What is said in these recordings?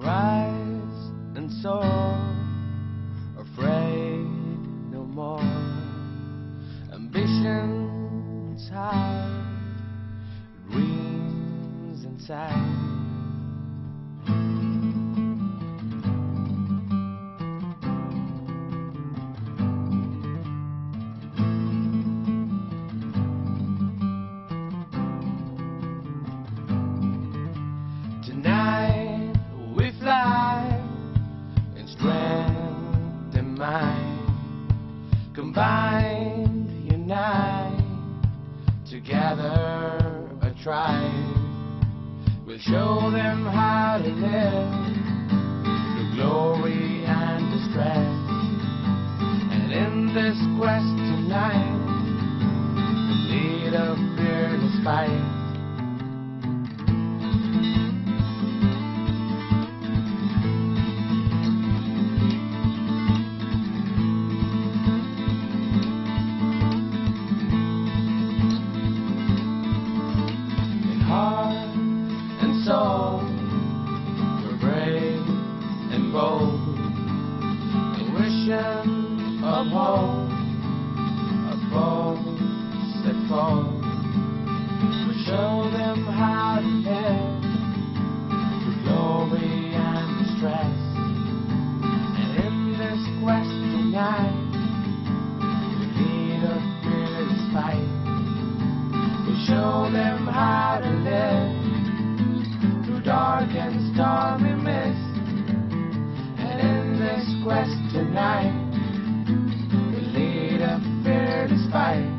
rise and soar, afraid no more. Ambitions high, dreams inside. Tonight we fly in strength and might, combined, unite, together a tribe. We'll show them how to live through glory and distress. And in this quest tonight, we'll lead a fearless fight. Soul, we're brave and bold, a vision of hope, a foe set forth. We show them how to live through glory and distress. And in this quest tonight, we lead a fearless fight. We show them how to live dark and stormy mist. And in this quest tonight, we lead a fearless fight.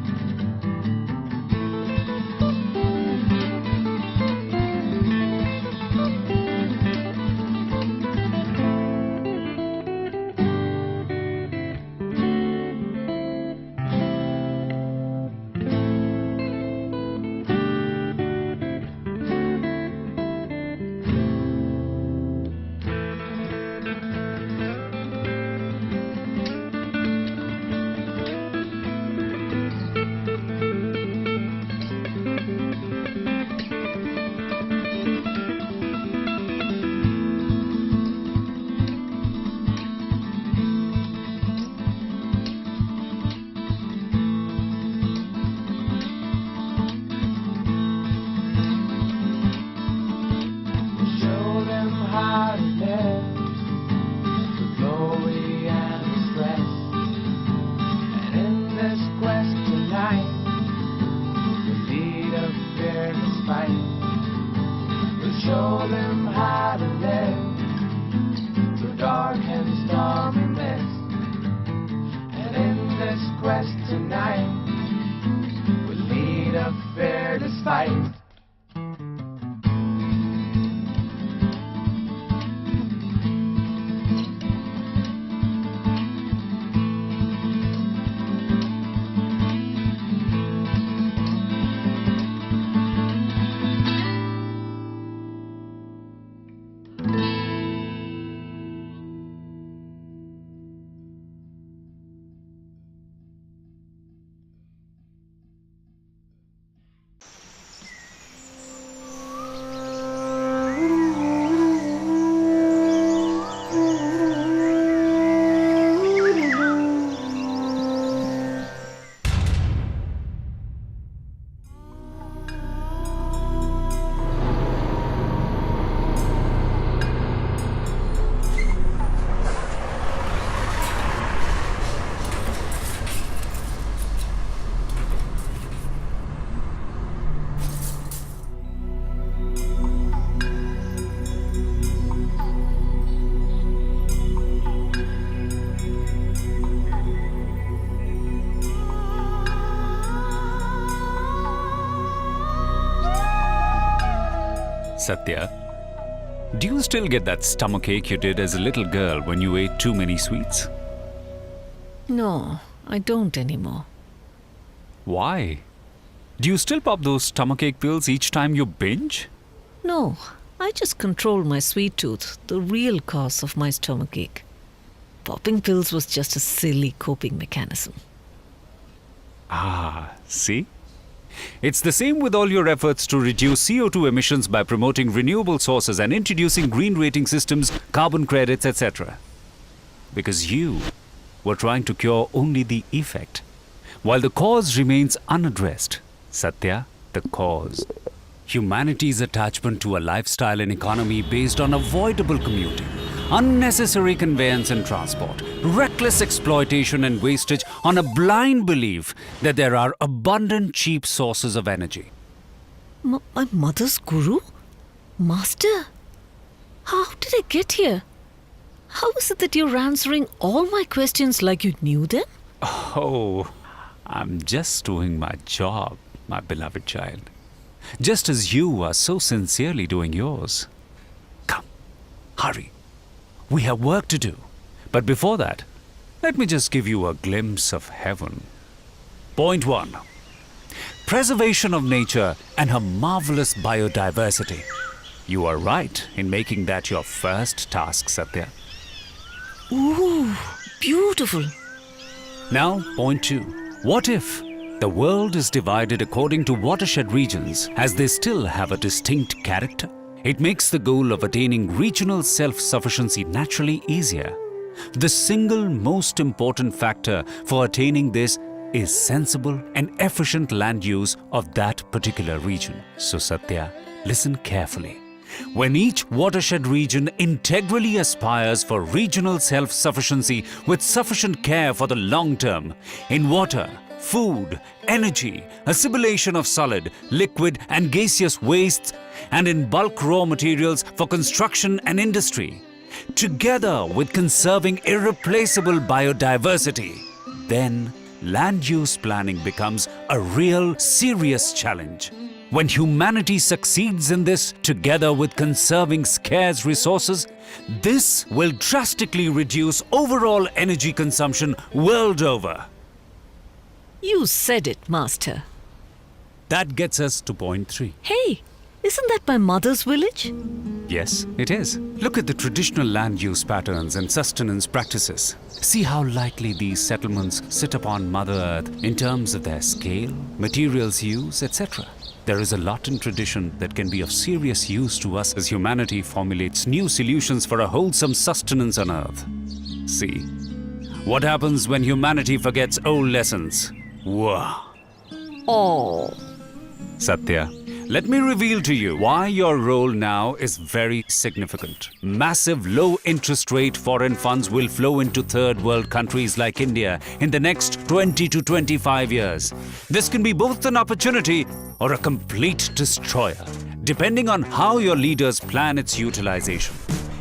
How to live through glory and distress. And in this quest tonight, we lead a fearless fight. We'll show them how to live through dark and stormy mist. And in this quest tonight, we lead a fearless fight. Satya, do you still get that stomachache you did as a little girl when you ate too many sweets? No, I don't anymore. Why? Do you still pop those stomachache pills each time you binge? No, I just control my sweet tooth, the real cause of my stomachache. Popping pills was just a silly coping mechanism. Ah, see? It's the same with all your efforts to reduce CO2 emissions by promoting renewable sources and introducing green rating systems, carbon credits, etc. Because you were trying to cure only the effect, while the cause remains unaddressed. Satya, the cause. Humanity's attachment to a lifestyle and economy based on avoidable commuting, unnecessary conveyance and transport, reckless exploitation and wastage on a blind belief that there are abundant cheap sources of energy. My mother's guru? Master? How did I get here? How is it that you're answering all my questions like you knew them? Oh, I'm just doing my job, my beloved child. Just as you are so sincerely doing yours. Come, hurry. We have work to do. But before that, let me just give you a glimpse of heaven. Point 1. Preservation of nature and her marvelous biodiversity. You are right in making that your first task, Satya. Ooh, beautiful. Now, point 2. What if the world is divided according to watershed regions as they still have a distinct character? It makes the goal of attaining regional self-sufficiency naturally easier. The single most important factor for attaining this is sensible and efficient land use of that particular region. So Satya, listen carefully. When each watershed region integrally aspires for regional self-sufficiency with sufficient care for the long term in water, food, energy, assimilation of solid, liquid and gaseous wastes, and in bulk raw materials for construction and industry, together with conserving irreplaceable biodiversity, then land use planning becomes a real serious challenge. When humanity succeeds in this, together with conserving scarce resources, this will drastically reduce overall energy consumption world over. You said it, Master. That gets us to point 3. Hey, isn't that my mother's village? Yes, it is. Look at the traditional land use patterns and sustenance practices. See how lightly these settlements sit upon Mother Earth in terms of their scale, materials used, etc. There is a lot in tradition that can be of serious use to us as humanity formulates new solutions for a wholesome sustenance on Earth. See, what happens when humanity forgets old lessons? Whoa. Oh. Satya, let me reveal to you why your role now is very significant. Massive low interest rate foreign funds will flow into third world countries like India in the next 20 to 25 years. This can be both an opportunity or a complete destroyer, depending on how your leaders plan its utilization.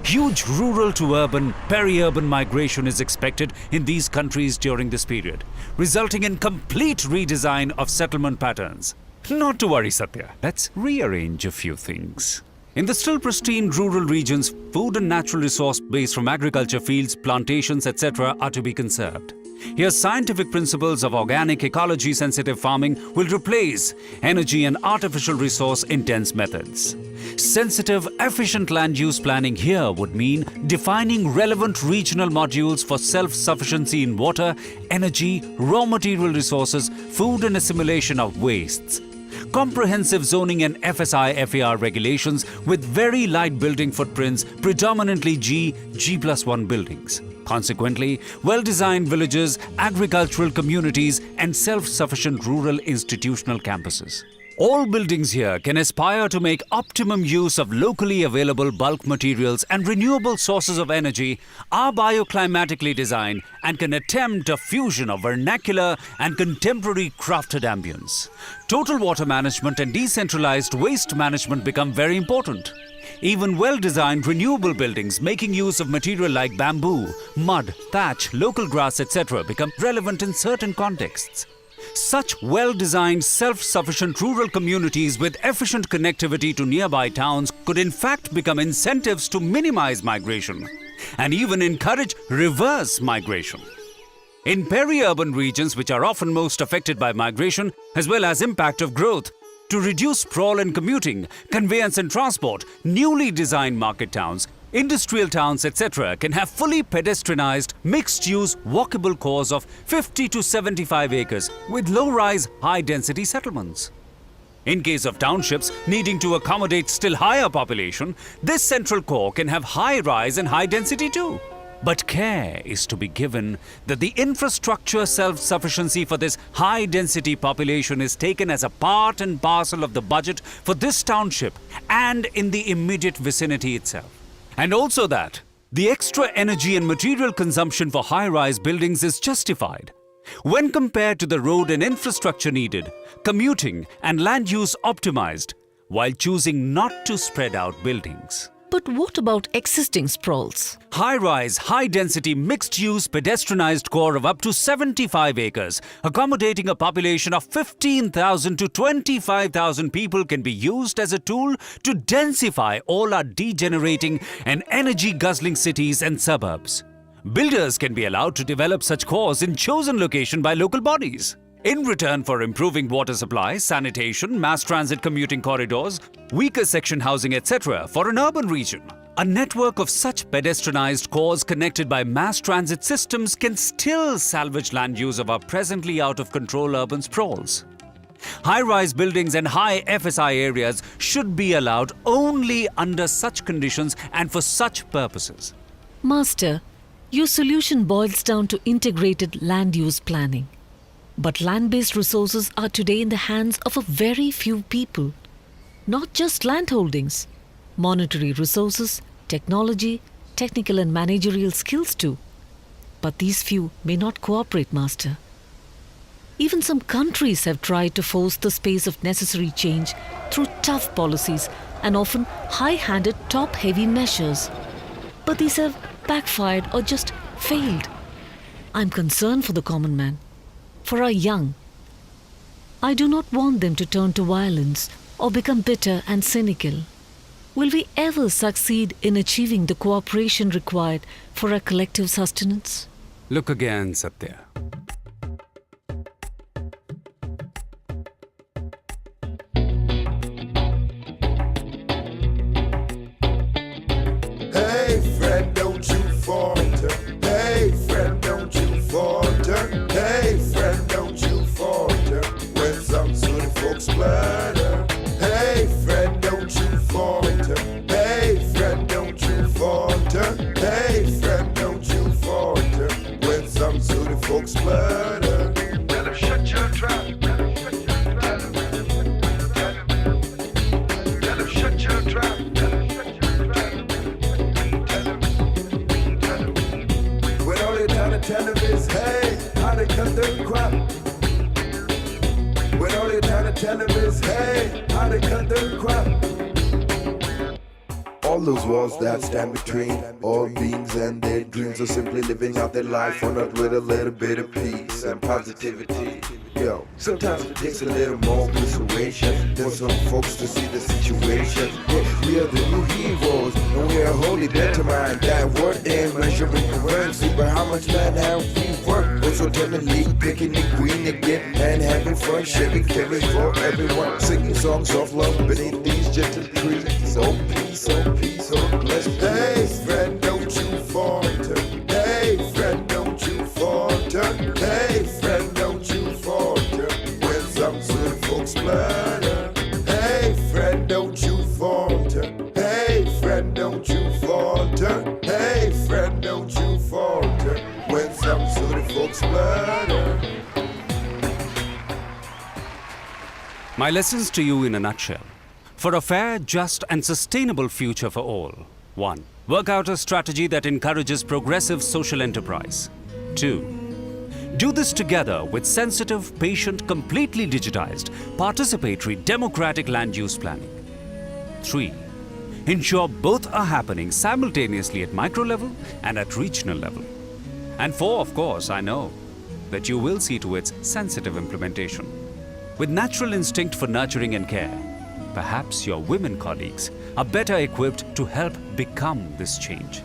Huge rural to urban, peri-urban migration is expected in these countries during this period, resulting in complete redesign of settlement patterns. Not to worry, Satya. Let's rearrange a few things. In the still pristine rural regions, food and natural resource base from agriculture fields, plantations, etc. are to be conserved. Here, scientific principles of organic, ecology-sensitive farming will replace energy and artificial resource-intense methods. Sensitive, efficient land use planning here would mean defining relevant regional modules for self-sufficiency in water, energy, raw material resources, food and assimilation of wastes. Comprehensive zoning and FSI-FAR regulations with very light building footprints, predominantly G+1 buildings. Consequently, well-designed villages, agricultural communities, and self-sufficient rural institutional campuses. All buildings here can aspire to make optimum use of locally available bulk materials and renewable sources of energy, are bioclimatically designed, and can attempt a fusion of vernacular and contemporary crafted ambience. Total water management and decentralized waste management become very important. Even well-designed renewable buildings making use of material like bamboo, mud, thatch, local grass, etc. become relevant in certain contexts. Such well-designed, self-sufficient rural communities with efficient connectivity to nearby towns could in fact become incentives to minimize migration and even encourage reverse migration. In peri-urban regions, which are often most affected by migration as well as impact of growth, to reduce sprawl and commuting, conveyance and transport, newly designed market towns, industrial towns, etc. can have fully pedestrianized, mixed-use, walkable cores of 50 to 75 acres with low-rise, high-density settlements. In case of townships needing to accommodate still higher population, this central core can have high rise and high density too. But care is to be given that the infrastructure self-sufficiency for this high-density population is taken as a part and parcel of the budget for this township and in the immediate vicinity itself. And also that the extra energy and material consumption for high-rise buildings is justified when compared to the road and infrastructure needed, commuting and land use optimized, while choosing not to spread out buildings. But what about existing sprawls? High-rise, high-density, mixed-use, pedestrianized core of up to 75 acres, accommodating a population of 15,000 to 25,000 people can be used as a tool to densify all our degenerating and energy-guzzling cities and suburbs. Builders can be allowed to develop such cores in chosen location by local bodies. In return for improving water supply, sanitation, mass transit commuting corridors, weaker section housing, etc. for an urban region. A network of such pedestrianized cores connected by mass transit systems can still salvage land use of our presently out-of-control urban sprawls. High-rise buildings and high FSI areas should be allowed only under such conditions and for such purposes. Master, your solution boils down to integrated land use planning. But land-based resources are today in the hands of a very few people. Not just land holdings, monetary resources, technology, technical and managerial skills too. But these few may not cooperate, Master. Even some countries have tried to force the space of necessary change through tough policies and often high-handed top-heavy measures. But these have backfired or just failed. I'm concerned for the common man, for our young. I do not want them to turn to violence or become bitter and cynical. Will we ever succeed in achieving the cooperation required for our collective sustenance? Look again, Satya. Hey friend, don't you falter. Hey friend, don't you falter. Hey friend, don't you falter. When some sort of folks splatter. Hey friend, don't you falter. Hey friend, don't you falter. Hey friend, don't you falter. When some sort of folks splatter. Better shut your trap. Better shut your trap. When all they're trying to tell them is, hey, how to cut the crap. When all they're trying to tell them is, hey, how to cut the crap. All those walls that stand between all beings and their dreams are simply living out their life on earth with a little bit of peace and positivity. Yo, sometimes it takes a little more persuasion than some folks to see the situation. Yeah, we are the new heroes, and we are wholly determined that word in measuring currency. But how much land have we worked? Also turning league, picking the green again, and having fun, sharing, caring for everyone, singing songs of love beneath these gentle trees. Oh peace, oh peace, oh bless. Hey friend, don't you falter. Hey friend, don't you falter. Hey friend, don't you falter. When some sort of folks splatter. Hey friend, don't you falter. Hey friend, don't you falter. Hey friend, don't you falter. When some sort of folks splatter. My lessons to you in a nutshell. For a fair, just and sustainable future for all. 1. Work out a strategy that encourages progressive social enterprise. 2. Do this together with sensitive, patient, completely digitized, participatory, democratic land use planning. 3. Ensure both are happening simultaneously at micro level and at regional level. And 4, of course, I know that you will see to its sensitive implementation. With natural instinct for nurturing and care, perhaps your women colleagues are better equipped to help become this change.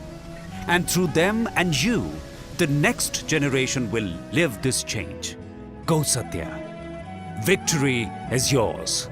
And through them and you, the next generation will live this change. Go Satya. Victory is yours.